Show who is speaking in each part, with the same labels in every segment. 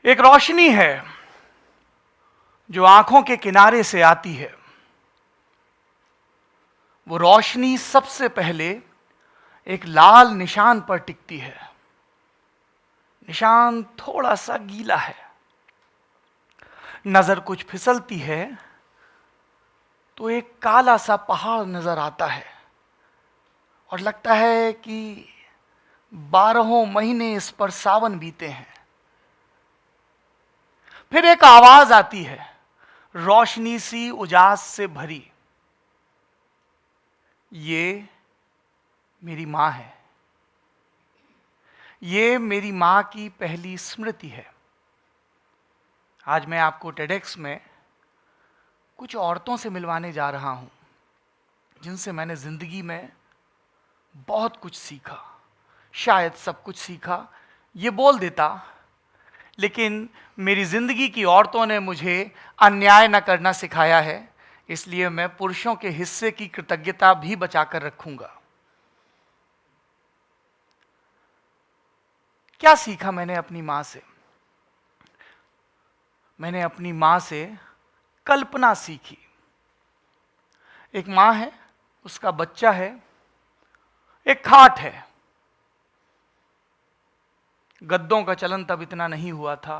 Speaker 1: एक रोशनी है जो आंखों के किनारे से आती है। वो रोशनी सबसे पहले एक लाल निशान पर टिकती है। निशान थोड़ा सा गीला है, नजर कुछ फिसलती है तो एक काला सा पहाड़ नजर आता है और लगता है कि 12 महीने इस पर सावन बीते हैं। फिर एक आवाज आती है, रोशनी सी उजास से भरी। ये मेरी मां है। ये मेरी मां की पहली स्मृति है। आज मैं आपको टेडेक्स में कुछ औरतों से मिलवाने जा रहा हूं जिनसे मैंने जिंदगी में बहुत कुछ सीखा। शायद सब कुछ सीखा ये बोल देता, लेकिन मेरी जिंदगी की औरतों ने मुझे अन्याय न करना सिखाया है, इसलिए मैं पुरुषों के हिस्से की कृतज्ञता भी बचाकर रखूंगा। क्या सीखा मैंने अपनी मां से? मैंने अपनी मां से कल्पना सीखी। एक मां है, उसका बच्चा है, एक खाट है। गद्दों का चलन तब इतना नहीं हुआ था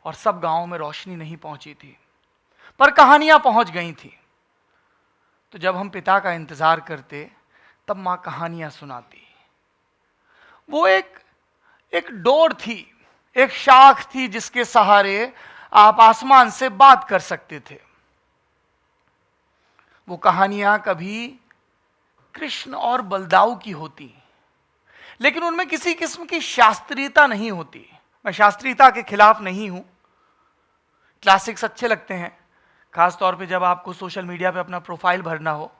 Speaker 1: और सब गांवों में रोशनी नहीं पहुंची थी, पर कहानियां पहुंच गई थी। तो जब हम पिता का इंतजार करते तब मां कहानियां सुनाती। वो एक डोर थी, एक शाख थी जिसके सहारे आप आसमान से बात कर सकते थे। वो कहानियां कभी कृष्ण और बलदाऊ की होती, लेकिन उनमें किसी किस्म की शास्त्रीयता नहीं होती। मैं शास्त्रीयता के खिलाफ नहीं हूं। क्लासिक्स अच्छे लगते हैं, खास तौर पे जब आपको सोशल मीडिया पे अपना प्रोफाइल भरना हो,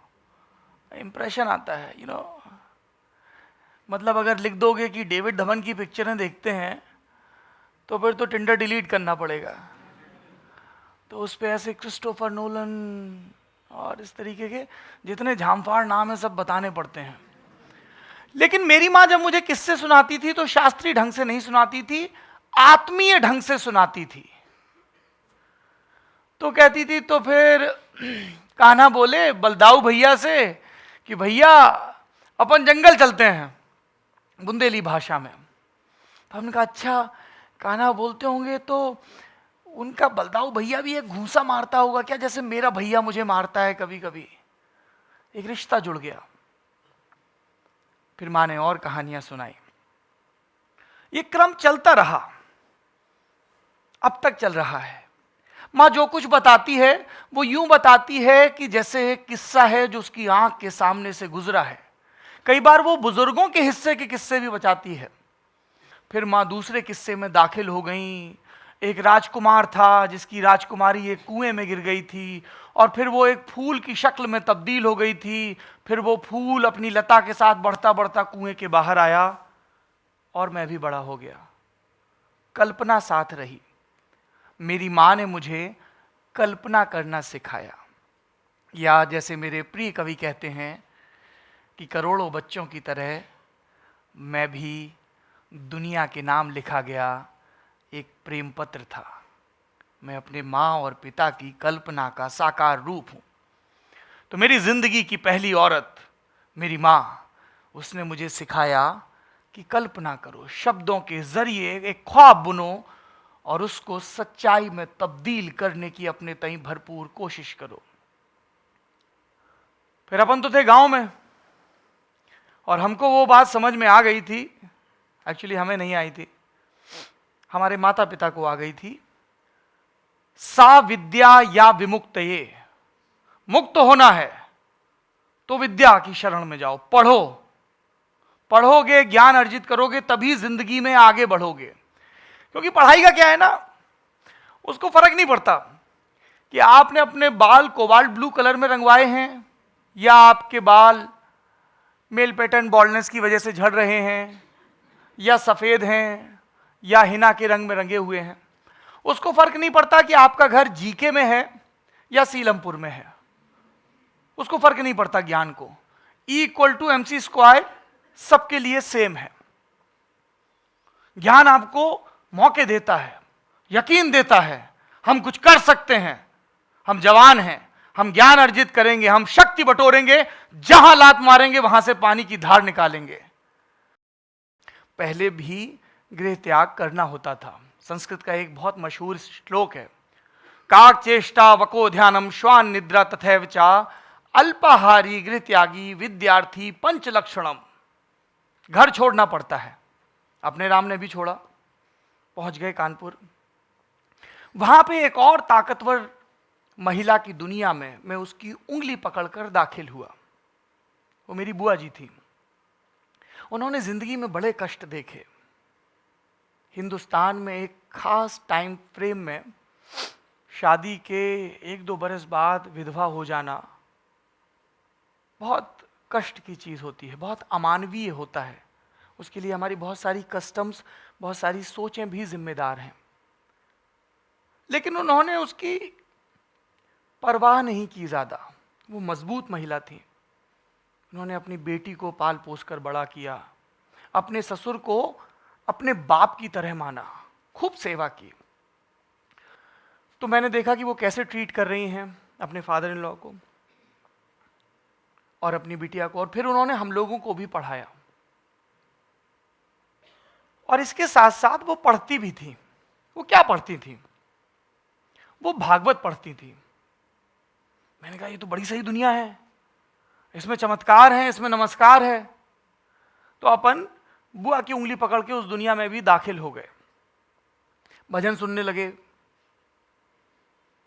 Speaker 1: इंप्रेशन आता है, मतलब अगर लिख दोगे कि डेविड धवन की पिक्चरें देखते हैं तो फिर तो टिंडर डिलीट करना पड़ेगा। तो उस पे ऐसे क्रिस्टोफर नोलन और इस तरीके के जितने झामफाड़ नाम है सब बताने पड़ते हैं। लेकिन मेरी मां जब मुझे किस्से सुनाती थी तो शास्त्रीय ढंग से नहीं सुनाती थी, आत्मीय ढंग से सुनाती थी। तो कहती थी, तो फिर कान्हा बोले बलदाऊ भैया से कि भैया अपन जंगल चलते हैं, बुंदेली भाषा में। तो हमने कहा अच्छा, कान्हा बोलते होंगे तो उनका बलदाऊ भैया भी एक घूंसा मारता होगा क्या, जैसे मेरा भैया मुझे मारता है कभी कभी। एक रिश्ता जुड़ गया। फिर मां ने और कहानियां सुनाई। ये क्रम चलता रहा, अब तक चल रहा है। मां जो कुछ बताती है वो यूं बताती है कि जैसे एक किस्सा है जो उसकी आंख के सामने से गुजरा है। कई बार वो बुजुर्गों के हिस्से के किस्से भी बताती है। फिर मां दूसरे किस्से में दाखिल हो गई। एक राजकुमार था जिसकी राजकुमारी एक कुएं में गिर गई थी और फिर वो एक फूल की शक्ल में तब्दील हो गई थी। फिर वो फूल अपनी लता के साथ बढ़ता बढ़ता कुएं के बाहर आया और मैं भी बड़ा हो गया। कल्पना साथ रही। मेरी मां ने मुझे कल्पना करना सिखाया। या जैसे मेरे प्रिय कवि कहते हैं कि करोड़ों बच्चों की तरह मैं भी दुनिया के नाम लिखा गया एक प्रेम पत्र था। मैं अपने मां और पिता की कल्पना का साकार रूप हूं। तो मेरी जिंदगी की पहली औरत मेरी मां, उसने मुझे सिखाया कि कल्पना करो, शब्दों के जरिए एक ख्वाब बुनो और उसको सच्चाई में तब्दील करने की अपने तई भरपूर कोशिश करो। फिर अपन तो थे गांव में और हमको वो बात समझ में आ गई थी। एक्चुअली हमें नहीं आई थी, हमारे माता पिता को आ गई थी। सा विद्या या विमुक्त, ये मुक्त होना है तो विद्या की शरण में जाओ, पढ़ो। पढ़ोगे, ज्ञान अर्जित करोगे, तभी जिंदगी में आगे बढ़ोगे। क्योंकि पढ़ाई का क्या है ना, उसको फर्क नहीं पड़ता कि आपने अपने बाल कोबाल्ट ब्लू कलर में रंगवाए हैं या आपके बाल मेल पैटर्न बॉल्डनेस की वजह से झड़ रहे हैं या सफेद हैं या हिना के रंग में रंगे हुए हैं। उसको फर्क नहीं पड़ता कि आपका घर जीके में है या सीलमपुर में है। उसको फर्क नहीं पड़ता ज्ञान को। E=mc² सबके लिए सेम है। ज्ञान आपको मौके देता है, यकीन देता है हम कुछ कर सकते हैं, हम जवान हैं, हम ज्ञान अर्जित करेंगे, हम शक्ति बटोरेंगे, जहां लात मारेंगे वहां से पानी की धार निकालेंगे। पहले भी गृह त्याग करना होता था। संस्कृत का एक बहुत मशहूर श्लोक है, काक चेष्टा वको ध्यानम श्वान निद्रा तथैव चा अल्पाहारी गृह त्यागी विद्यार्थी पंच लक्षणम। घर छोड़ना पड़ता है। अपने राम ने भी छोड़ा, पहुंच गए कानपुर। वहां पे एक और ताकतवर महिला की दुनिया में मैं उसकी उंगली पकड़कर दाखिल हुआ। वो मेरी बुआ जी थी। उन्होंने जिंदगी में बड़े कष्ट देखे। हिंदुस्तान में एक खास टाइम फ्रेम में शादी के 1-2 बरस बाद विधवा हो जाना बहुत कष्ट की चीज़ होती है, बहुत अमानवीय होता है। उसके लिए हमारी बहुत सारी कस्टम्स, बहुत सारी सोचें भी जिम्मेदार हैं। लेकिन उन्होंने उसकी परवाह नहीं की ज़्यादा। वो मजबूत महिला थी। उन्होंने अपनी बेटी को पाल पोस कर बड़ा किया, अपने ससुर को अपने बाप की तरह माना, खूब सेवा की। तो मैंने देखा कि वो कैसे ट्रीट कर रही हैं अपने फादर इन लॉ को और अपनी बिटिया को। और फिर उन्होंने हम लोगों को भी पढ़ाया, और इसके साथ साथ वो पढ़ती भी थी। वो क्या पढ़ती थी? वो भागवत पढ़ती थी। मैंने कहा ये तो बड़ी सही दुनिया है, इसमें चमत्कार है, इसमें नमस्कार है। तो अपन बुआ की उंगली पकड़ के उस दुनिया में भी दाखिल हो गए। भजन सुनने लगे,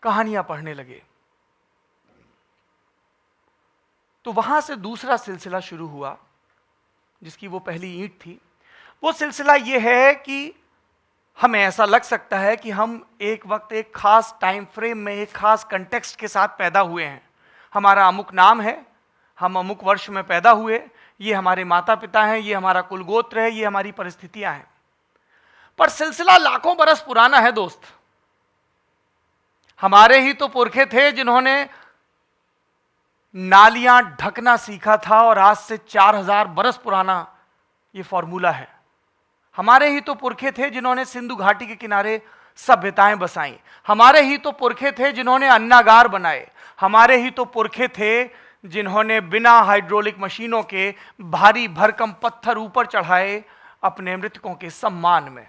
Speaker 1: कहानियां पढ़ने लगे। तो वहां से दूसरा सिलसिला शुरू हुआ, जिसकी वो पहली ईंट थी। वो सिलसिला ये है कि हमें ऐसा लग सकता है कि हम एक वक्त एक खास टाइम फ्रेम में एक खास कंटेक्स्ट के साथ पैदा हुए हैं। हमारा अमुक नाम है, हम अमुक वर्ष में पैदा हुए, ये हमारे माता पिता हैं, ये हमारा कुल गोत्र है, ये हमारी परिस्थितियां हैं। पर सिलसिला लाखों बरस पुराना है दोस्त। हमारे ही तो पुरखे थे जिन्होंने नालियां ढकना सीखा था, और आज से 4000 बरस पुराना ये फॉर्मूला है। हमारे ही तो पुरखे थे जिन्होंने सिंधु घाटी के किनारे सभ्यताएं बसाई। हमारे ही तो पुरखे थे जिन्होंने अन्नागार बनाए। हमारे ही तो पुरखे थे जिन्होंने बिना हाइड्रोलिक मशीनों के भारी भरकम पत्थर ऊपर चढ़ाए अपने मृतकों के सम्मान में।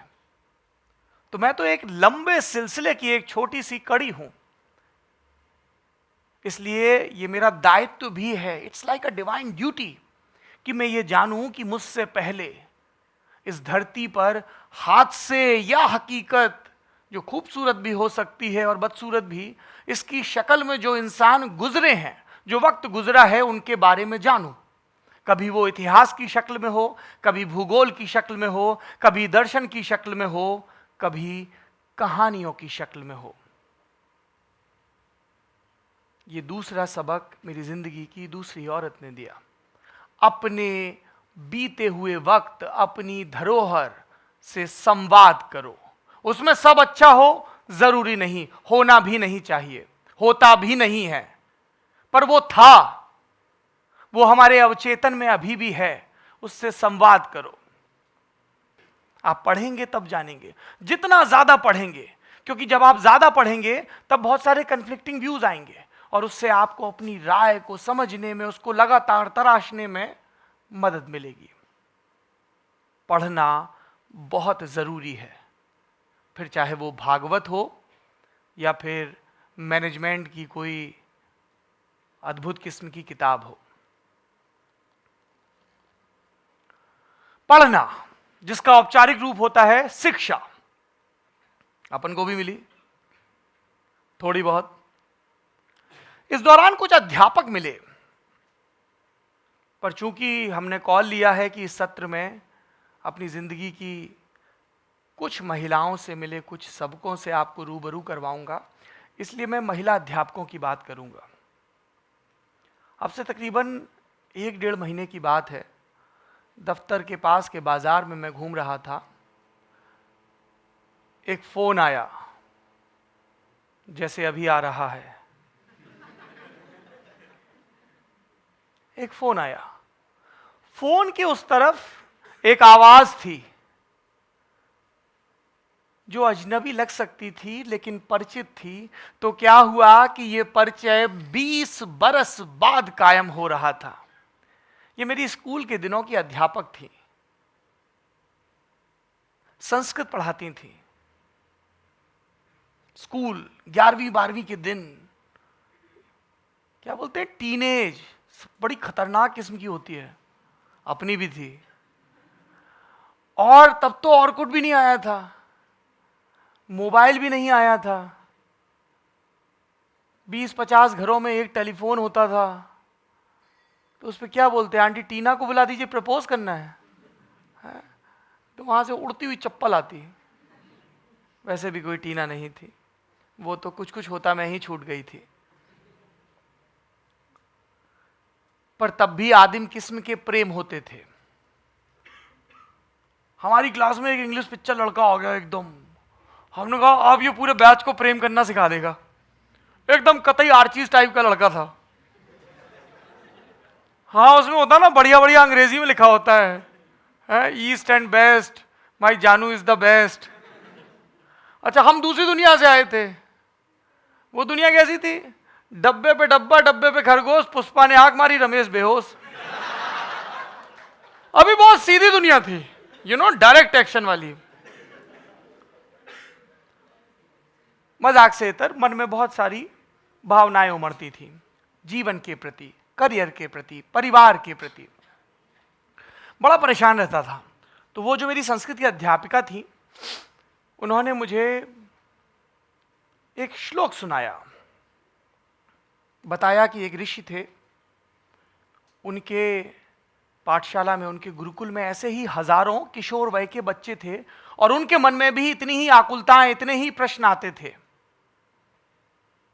Speaker 1: तो मैं तो एक लंबे सिलसिले की एक छोटी सी कड़ी हूं। इसलिए ये मेरा दायित्व भी है, it's like a divine duty, कि मैं ये जानूं कि मुझसे पहले इस धरती पर हादसे या हकीकत, जो खूबसूरत भी हो सकती है और बदसूरत भी, इसकी शक्ल में जो इंसान गुजरे हैं, जो वक्त गुजरा है, उनके बारे में जानूं। कभी वो इतिहास की शक्ल में हो, कभी भूगोल की शक्ल में हो, कभी दर्शन की शक्ल में हो, कभी कहानियों की शक्ल में हो। ये दूसरा सबक मेरी जिंदगी की दूसरी औरत ने दिया। अपने बीते हुए वक्त, अपनी धरोहर से संवाद करो। उसमें सब अच्छा हो जरूरी नहीं, होना भी नहीं चाहिए, होता भी नहीं है, पर वो था, वो हमारे अवचेतन में अभी भी है। उससे संवाद करो। आप पढ़ेंगे तब जानेंगे, जितना ज्यादा पढ़ेंगे, क्योंकि जब आप ज्यादा पढ़ेंगे तब बहुत सारे कन्फ्लिक्टिंग व्यूज आएंगे, और उससे आपको अपनी राय को समझने में, उसको लगातार तराशने में मदद मिलेगी। पढ़ना बहुत जरूरी है, फिर चाहे वो भागवत हो या फिर मैनेजमेंट की कोई अद्भुत किस्म की किताब हो। पढ़ना, जिसका औपचारिक रूप होता है शिक्षा, अपन को भी मिली थोड़ी बहुत। इस दौरान कुछ अध्यापक मिले, पर चूंकि हमने कॉल लिया है कि इस सत्र में अपनी जिंदगी की कुछ महिलाओं से मिले कुछ सबकों से आपको रूबरू करवाऊंगा, इसलिए मैं महिला अध्यापकों की बात करूंगा। अब से तकरीबन 1-1.5 महीने की बात है। दफ्तर के पास के बाजार में मैं घूम रहा था। एक फोन आया, जैसे अभी आ रहा है। एक फोन आया। फोन के उस तरफ एक आवाज थी जो अजनबी लग सकती थी लेकिन परिचित थी, तो क्या हुआ कि ये परिचय 20 बरस बाद कायम हो रहा था। ये मेरी स्कूल के दिनों की अध्यापक थी, संस्कृत पढ़ाती थी। स्कूल 11वीं 12वीं के दिन, क्या बोलते हैं, टीनेज, बड़ी खतरनाक किस्म की होती है, अपनी भी थी। और तब तो ऑर्कुट भी नहीं आया था, मोबाइल भी नहीं आया था, 20-50 घरों में एक टेलीफोन होता था। तो उस पर क्या बोलते हैं, आंटी टीना को बुला दीजिए, प्रपोज करना है। तो वहां से उड़ती हुई चप्पल आती। वैसे भी कोई टीना नहीं थी, वो तो कुछ कुछ होता मैं ही छूट गई थी। पर तब भी आदिम किस्म के प्रेम होते थे। हमारी क्लास में एक इंग्लिश पिक्चर लड़का आ गया एकदम, हमने कहा अब ये पूरे बैच को प्रेम करना सिखा देगा। एकदम कतई आर्चीज टाइप का लड़का था। हाँ, उसमें होता ना, बढ़िया बढ़िया अंग्रेजी में लिखा होता है ईस्ट एंड बेस्ट, माई जानू इज द बेस्ट। अच्छा, हम दूसरी दुनिया से आए थे। वो दुनिया कैसी थी, डब्बे पे डब्बा, डब्बे पे खरगोश, पुष्पा ने आंख मारी, रमेश बेहोश। अभी बहुत सीधी दुनिया थी, डायरेक्ट एक्शन वाली। मजाक से इतर मन में बहुत सारी भावनाएं उमड़ती थी, जीवन के प्रति, करियर के प्रति, परिवार के प्रति। बड़ा परेशान रहता था। तो वो जो मेरी संस्कृत की अध्यापिका थी, उन्होंने मुझे एक श्लोक सुनाया। बताया कि एक ऋषि थे, उनके पाठशाला में, उनके गुरुकुल में ऐसे ही हजारों किशोर वय के बच्चे थे, और उनके मन में भी इतनी ही आकुलताएं, इतने ही प्रश्न आते थे।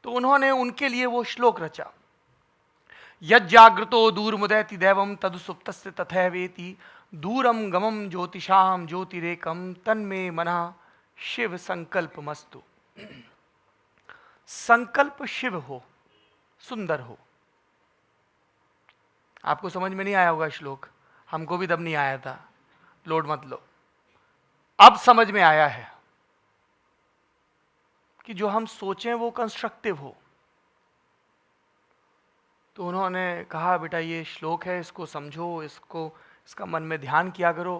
Speaker 1: तो उन्होंने उनके लिए वो श्लोक रचा, यज्जाग्रतो दूरमुदैति दैवम तदुसुप्तस्य तथैवेति दूरम गमम ज्योतिषाम ज्योतिरेकम तन्मे मनः शिव संकल्पमस्तु। संकल्प शिव हो, सुंदर हो। आपको समझ में नहीं आया होगा श्लोक, हमको भी तब नहीं आया था, लोड मत लो, अब समझ में आया है कि जो हम सोचें वो कंस्ट्रक्टिव हो। तो उन्होंने कहा, बेटा ये श्लोक है, इसको समझो, इसका मन में ध्यान किया करो।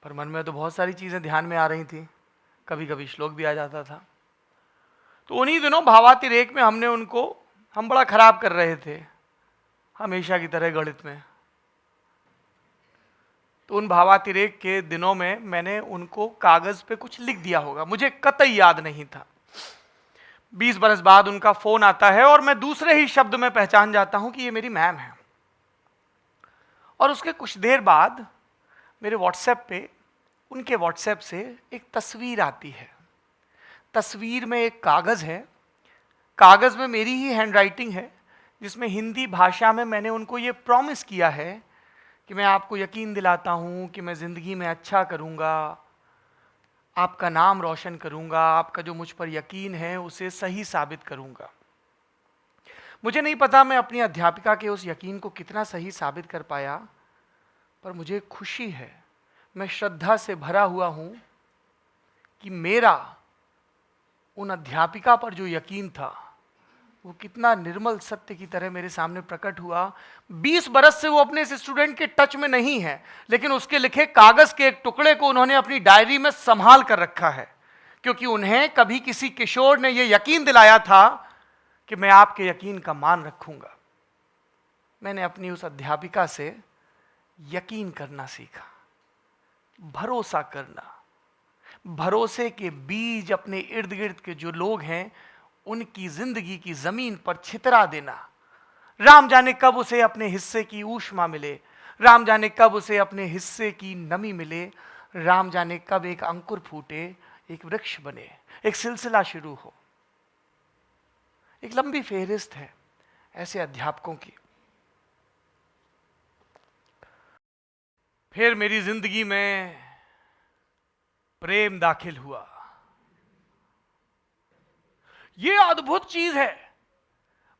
Speaker 1: पर मन में तो बहुत सारी चीज़ें ध्यान में आ रही थी, कभी कभी श्लोक भी आ जाता था। तो उन्हीं दिनों भावातिरेक में हम बड़ा खराब कर रहे थे, हमेशा की तरह गणित में। तो उन भावातिरेक के दिनों में मैंने उनको कागज पे कुछ लिख दिया होगा, मुझे कतई याद नहीं था। 20 बरस बाद उनका फोन आता है और मैं दूसरे ही शब्द में पहचान जाता हूं कि ये मेरी मैम है। और उसके कुछ देर बाद मेरे व्हाट्सएप पे, उनके व्हाट्सएप से एक तस्वीर आती है। तस्वीर में एक कागज है, कागज में मेरी ही हैंडराइटिंग है, जिसमें हिंदी भाषा में मैंने उनको ये प्रॉमिस किया है कि मैं आपको यकीन दिलाता हूं कि मैं जिंदगी में अच्छा करूंगा, आपका नाम रोशन करूंगा, आपका जो मुझ पर यकीन है उसे सही साबित करूंगा। मुझे नहीं पता मैं अपनी अध्यापिका के उस यकीन को कितना सही साबित कर पाया, पर मुझे खुशी है, मैं श्रद्धा से भरा हुआ हूं कि मेरा उन अध्यापिका पर जो यकीन था वो कितना निर्मल सत्य की तरह मेरे सामने प्रकट हुआ। 20 बरस से वो अपने इस स्टूडेंट के टच में नहीं है, लेकिन उसके लिखे कागज के एक टुकड़े को उन्होंने अपनी डायरी में संभाल कर रखा है, क्योंकि उन्हें कभी किसी किशोर ने यह यकीन दिलाया था कि मैं आपके यकीन का मान रखूंगा। मैंने अपनी उस अध्यापिका से यकीन करना सीखा, भरोसा करना, भरोसे के बीज अपने इर्द गिर्द के जो लोग हैं उनकी जिंदगी की जमीन पर छितरा देना। राम जाने कब उसे अपने हिस्से की ऊष्मा मिले, राम जाने कब उसे अपने हिस्से की नमी मिले, राम जाने कब एक अंकुर फूटे, एक वृक्ष बने, एक सिलसिला शुरू हो। एक लंबी फेहरिस्त है ऐसे अध्यापकों की। फिर मेरी जिंदगी में प्रेम दाखिल हुआ। यह अद्भुत चीज है।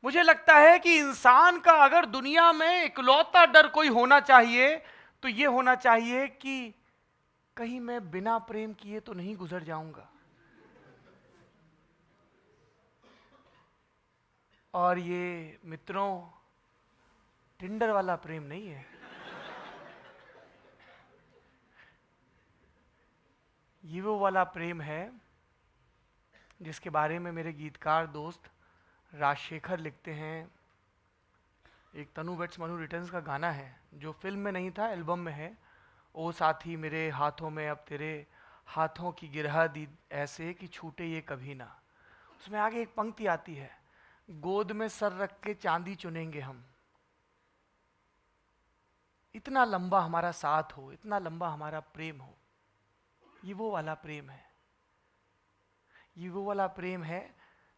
Speaker 1: मुझे लगता है कि इंसान का अगर दुनिया में इकलौता डर कोई होना चाहिए तो यह होना चाहिए कि कहीं मैं बिना प्रेम किए तो नहीं गुजर जाऊंगा। और ये मित्रों, टिंडर वाला प्रेम नहीं है। ये वो वाला प्रेम है जिसके बारे में मेरे गीतकार दोस्त राजशेखर लिखते हैं। एक तनु वेट्स मनु रिटर्न्स का गाना है जो फिल्म में नहीं था, एल्बम में है। ओ साथी मेरे हाथों में अब तेरे हाथों की गिरह दी ऐसे कि छूटे ये कभी ना। उसमें आगे एक पंक्ति आती है, गोद में सर रख के चांदी चुनेंगे हम। इतना लंबा हमारा साथ हो, इतना लंबा हमारा प्रेम हो। ये वो वाला प्रेम है। ये वो वाला प्रेम है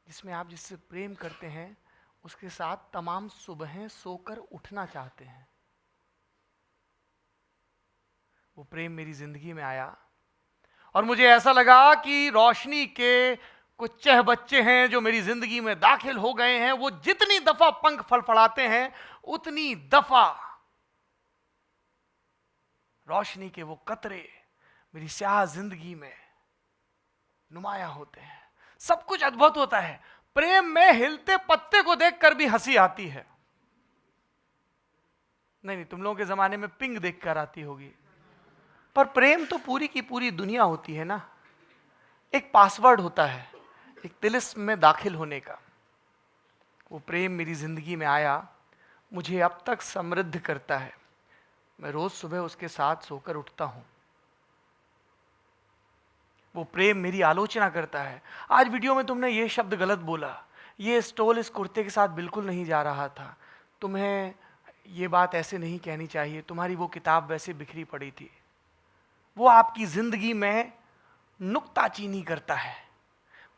Speaker 1: जिसमें आप जिससे प्रेम करते हैं उसके साथ तमाम सुबहें सोकर उठना चाहते हैं। वो प्रेम मेरी जिंदगी में आया और मुझे ऐसा लगा कि रोशनी के कुछ चह बच्चे हैं जो मेरी जिंदगी में दाखिल हो गए हैं। वो जितनी दफा पंख फड़फड़ाते हैं उतनी दफा रोशनी के वो कतरे मेरी स्याह जिंदगी में नुमाया होते हैं। सब कुछ अद्भुत होता है। प्रेम में हिलते पत्ते को देखकर भी हंसी आती है। नहीं, तुम लोगों के जमाने में पिंग देखकर आती होगी, पर प्रेम तो पूरी की पूरी दुनिया होती है ना। एक पासवर्ड होता है, एक तिलिस्म में दाखिल होने का। वो प्रेम मेरी जिंदगी में आया, मुझे अब तक समृद्ध करता है। मैं रोज सुबह उसके साथ सोकर उठता हूं। वो प्रेम मेरी आलोचना करता है। आज वीडियो में तुमने ये शब्द गलत बोला, ये स्टोल इस कुर्ते के साथ बिल्कुल नहीं जा रहा था, तुम्हें ये बात ऐसे नहीं कहनी चाहिए, तुम्हारी वो किताब वैसे बिखरी पड़ी थी। वो आपकी जिंदगी में नुक्ताचीनी करता है,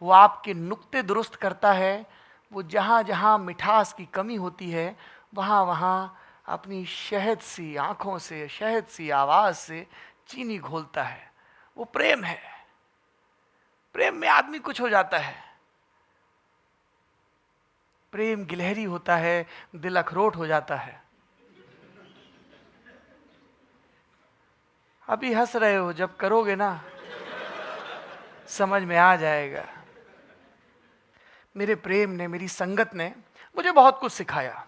Speaker 1: वो आपके नुक्ते दुरुस्त करता है। वो जहाँ जहाँ मिठास की कमी होती है वहाँ वहाँ अपनी शहद सी आंखों से, शहद सी आवाज से चीनी घोलता है। वो प्रेम है। प्रेम में आदमी कुछ हो जाता है। प्रेम गिलहरी होता है, दिल अखरोट हो जाता है। अभी हंस रहे हो, जब करोगे ना समझ में आ जाएगा। मेरे प्रेम ने, मेरी संगत ने मुझे बहुत कुछ सिखाया।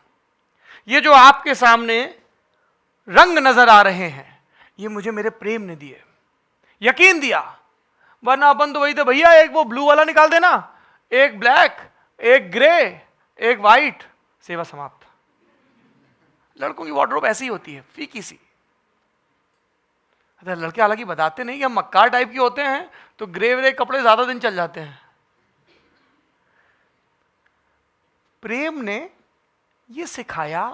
Speaker 1: ये जो आपके सामने रंग नजर आ रहे हैं, ये मुझे मेरे प्रेम ने दिए, यकीन दिया। वरना अपन तो वही थे भैया, एक वो ब्लू वाला निकाल देना, एक ब्लैक, एक ग्रे, एक वाइट, सेवा समाप्त। लड़कों की वार्डरोब ऐसी ही होती है, फीकी सी। लड़के हालांकि बताते नहीं कि हम मक्कार टाइप के होते हैं, तो ग्रे व्रे कपड़े ज्यादा दिन चल जाते हैं। प्रेम ने यह सिखाया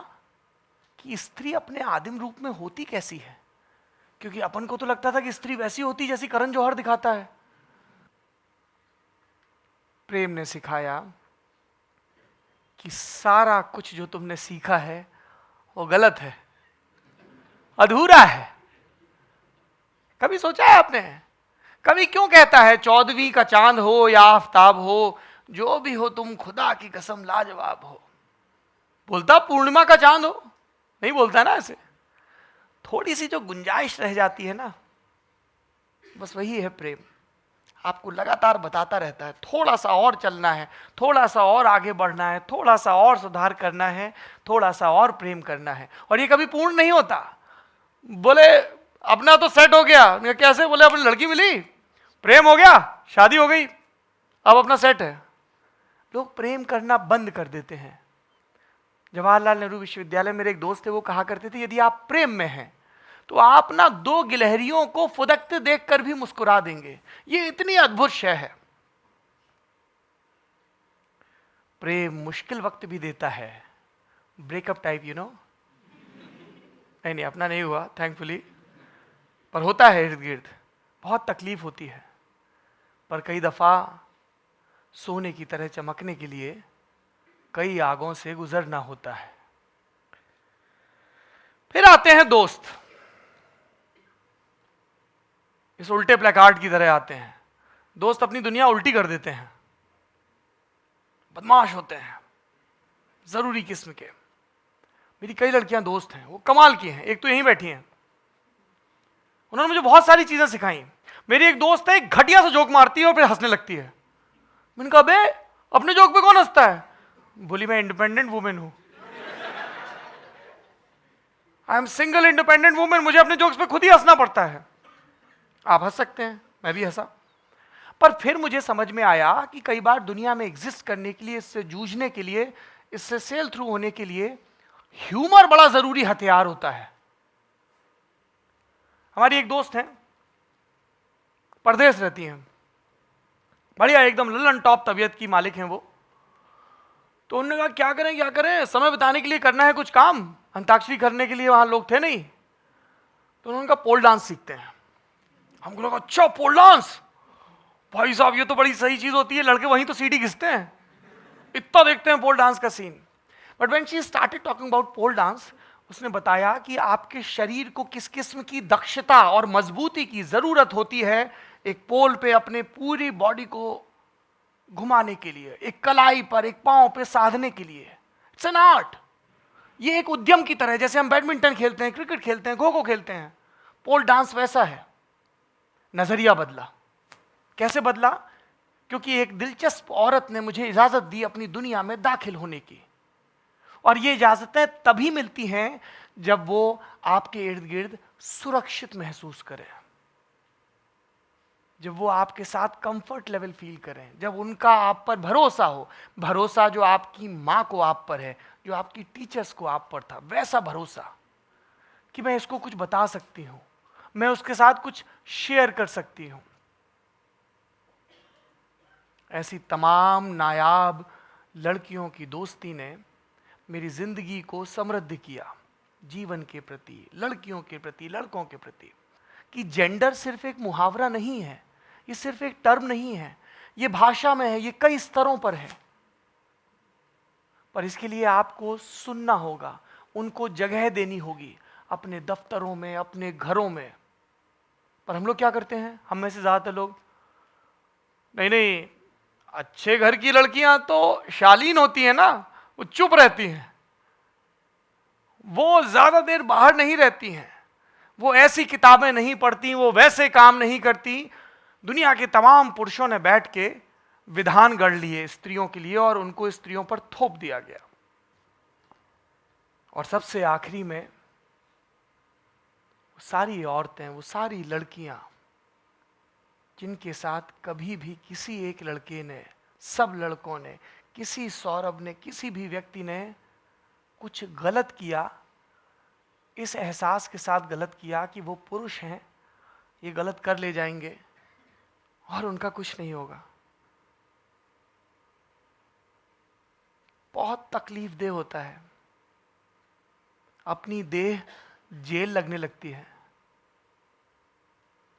Speaker 1: कि स्त्री अपने आदिम रूप में होती कैसी है, क्योंकि अपन को तो लगता था कि स्त्री वैसी होती जैसी करण जौहर दिखाता है। प्रेम ने सिखाया कि सारा कुछ जो तुमने सीखा है वो गलत है, अधूरा है। कभी सोचा है आपने? कभी क्यों कहता है 14वीं का चांद हो या आफताब हो, जो भी हो तुम खुदा की कसम लाजवाब हो? बोलता पूर्णिमा का चांद हो? नहीं बोलता ना ऐसे। थोड़ी सी जो गुंजाइश रह जाती है ना, बस वही है प्रेम। आपको लगातार बताता रहता है थोड़ा सा और चलना है, थोड़ा सा और आगे बढ़ना है, थोड़ा सा और सुधार करना है, थोड़ा सा और प्रेम करना है। और ये कभी पूर्ण नहीं होता। बोले अपना तो सेट हो गया, कैसे? बोले अपनी लड़की मिली, प्रेम हो गया, शादी हो गई, अब अपना सेट है। लोग प्रेम करना बंद कर देते हैं। जवाहरलाल नेहरू विश्वविद्यालय में मेरे एक दोस्त थे, वो कहा करते थे यदि आप प्रेम में हैं तो आप ना दो गिलहरियों को फुदकते देखकर भी मुस्कुरा देंगे। ये इतनी अद्भुत शय है। प्रेम मुश्किल वक्त भी देता है, ब्रेकअप टाइप, यू नो। नहीं, अपना नहीं हुआ थैंकफुली, पर होता है इर्द गिर्द। बहुत तकलीफ होती है, पर कई दफा सोने की तरह चमकने के लिए कई आगों से गुजरना होता है। फिर आते हैं दोस्त। इस उल्टे प्लेकार्ड की तरह आते हैं। दोस्त अपनी दुनिया उल्टी कर देते हैं, बदमाश होते हैं, जरूरी किस्म के। मेरी कई लड़कियां दोस्त हैं, वो कमाल की हैं। एक तो यहीं बैठी हैं, उन्होंने मुझे बहुत सारी चीजें सिखाई। मेरी एक दोस्त है, घटिया से जोक मारती है और फिर हंसने लगती है। मैंने कहा बे अपने जोक पे कौन हंसता है? बोली मैं इंडिपेंडेंट वुमेन हूं, I am single independent women, मुझे अपने जोक्स पे खुद ही हंसना पड़ता है। आप हंस सकते हैं, मैं भी हंसा। पर फिर मुझे समझ में आया कि कई बार दुनिया में एग्जिस्ट करने के लिए, इससे जूझने के लिए, इससे सेल थ्रू होने के लिए ह्यूमर बड़ा जरूरी हथियार होता है। हमारी एक दोस्त है, परदेश रहती हैं, बढ़िया एकदम लल्लन टॉप तबीयत की मालिक हैं वो। तो उन्होंने कहा क्या करें क्या करें, समय बिताने के लिए करना है कुछ काम, अंताक्षरी करने के लिए वहां लोग थे नहीं। तो उन्होंने कहा पोल डांस सीखते हैं। हमको लगा अच्छा पोल डांस, भाई साहब ये तो बड़ी सही चीज होती है, लड़के वहीं तो सीढ़ी घिसते हैं, इतना देखते हैं पोल डांस का scene. But when she started talking about pole dance, उसने बताया कि आपके शरीर को किस किस्म की दक्षता और मजबूती की जरूरत होती है एक पोल पे अपने पूरी बॉडी को घुमाने के लिए, एक कलाई पर, एक पांव पे साधने के लिए। It's an art. ये एक उद्यम की तरह है, जैसे हम बैडमिंटन खेलते हैं, क्रिकेट खेलते हैं, खो खो खेलते हैं। पोल डांस वैसा है। नजरिया बदला। कैसे बदला? क्योंकि एक दिलचस्प औरत ने मुझे इजाजत दी अपनी दुनिया में दाखिल होने की। और ये इजाजतें तभी मिलती हैं जब वो आपके इर्द गिर्द सुरक्षित महसूस करें, जब वो आपके साथ कंफर्ट लेवल फील करें, जब उनका आप पर भरोसा हो। भरोसा जो आपकी माँ को आप पर है, जो आपकी टीचर्स को आप पर था, वैसा भरोसा कि मैं इसको कुछ बता सकती हूँ, मैं उसके साथ कुछ शेयर कर सकती हूँ। ऐसी तमाम नायाब लड़कियों की दोस्ती ने मेरी जिंदगी को समृद्ध किया, जीवन के प्रति, लड़कियों के प्रति, लड़कों के प्रति। कि जेंडर सिर्फ एक मुहावरा नहीं है, ये सिर्फ एक टर्म नहीं है, ये भाषा में है, ये कई स्तरों पर है। पर इसके लिए आपको सुनना होगा, उनको जगह देनी होगी अपने दफ्तरों में, अपने घरों में। पर हम लोग क्या करते हैं, हम में से ज्यादातर लोग, नहीं नहीं अच्छे घर की लड़कियां तो शालीन होती हैं ना, वो चुप रहती हैं, वो ज्यादा देर बाहर नहीं रहती हैं, वो ऐसी किताबें नहीं पढ़ती, वो वैसे काम नहीं करती। दुनिया के तमाम पुरुषों ने बैठ के विधान गढ़ लिए स्त्रियों के लिए और उनको स्त्रियों पर थोप दिया गया। और सबसे आखिरी में वो सारी औरतें, वो सारी लड़कियां जिनके साथ कभी भी किसी एक लड़के ने, सब लड़कों ने, किसी सौरभ ने, किसी भी व्यक्ति ने कुछ गलत किया, इस एहसास के साथ गलत किया कि वो पुरुष हैं, ये गलत कर ले जाएंगे और उनका कुछ नहीं होगा। बहुत तकलीफ देह होता है, अपनी देह जेल लगने लगती है।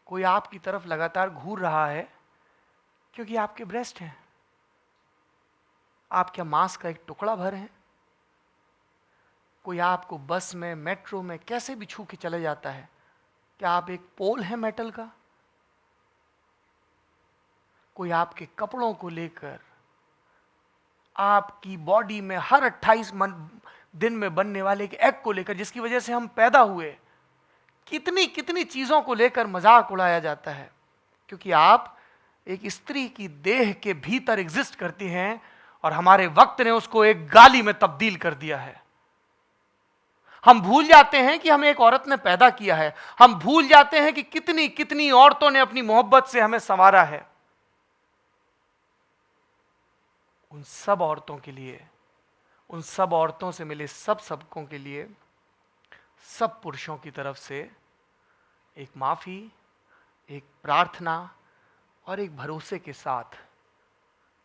Speaker 1: कोई आपकी तरफ लगातार घूर रहा है क्योंकि आपके ब्रेस्ट हैं, आप क्या मांस का एक टुकड़ा भर हैं? कोई आपको बस में, मेट्रो में कैसे भी छू के चले जाता है, क्या आप एक पोल हैं मेटल का? कोई आपके कपड़ों को लेकर, आपकी बॉडी में हर 28 दिन में बनने वाले एक एग को लेकर, जिसकी वजह से हम पैदा हुए, कितनी कितनी चीजों को लेकर मजाक उड़ाया जाता है, क्योंकि आप एक स्त्री की देह के भीतर एग्जिस्ट करती हैं और हमारे वक्त ने उसको एक गाली में तब्दील कर दिया है। हम भूल जाते हैं कि हमें एक औरत ने पैदा किया है, हम भूल जाते हैं कि कितनी कितनी औरतों ने अपनी मोहब्बत से हमें संवारा है। उन सब औरतों के लिए, उन सब औरतों से मिले सब सबकों के लिए, सब पुरुषों की तरफ से एक माफी, एक प्रार्थना और एक भरोसे के साथ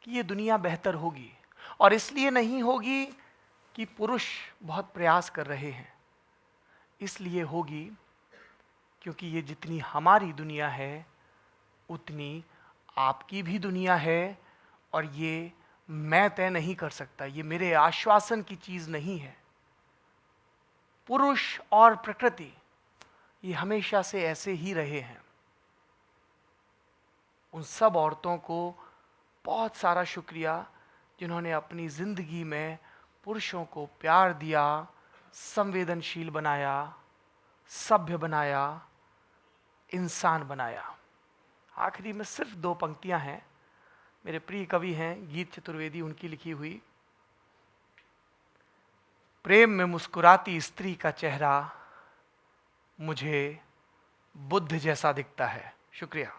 Speaker 1: कि ये दुनिया बेहतर होगी। और इसलिए नहीं होगी कि पुरुष बहुत प्रयास कर रहे हैं, इसलिए होगी क्योंकि ये जितनी हमारी दुनिया है उतनी आपकी भी दुनिया है। और ये मैं तय नहीं कर सकता, ये मेरे आश्वासन की चीज नहीं है। पुरुष और प्रकृति ये हमेशा से ऐसे ही रहे हैं। उन सब औरतों को बहुत सारा शुक्रिया जिन्होंने अपनी जिंदगी में पुरुषों को प्यार दिया, संवेदनशील बनाया, सभ्य बनाया, इंसान बनाया। आखिरी में सिर्फ 2 पंक्तियां हैं, मेरे प्रिय कवि हैं गीत चतुर्वेदी, उनकी लिखी हुई। प्रेम में मुस्कुराती स्त्री का चेहरा मुझे बुद्ध जैसा दिखता है। शुक्रिया।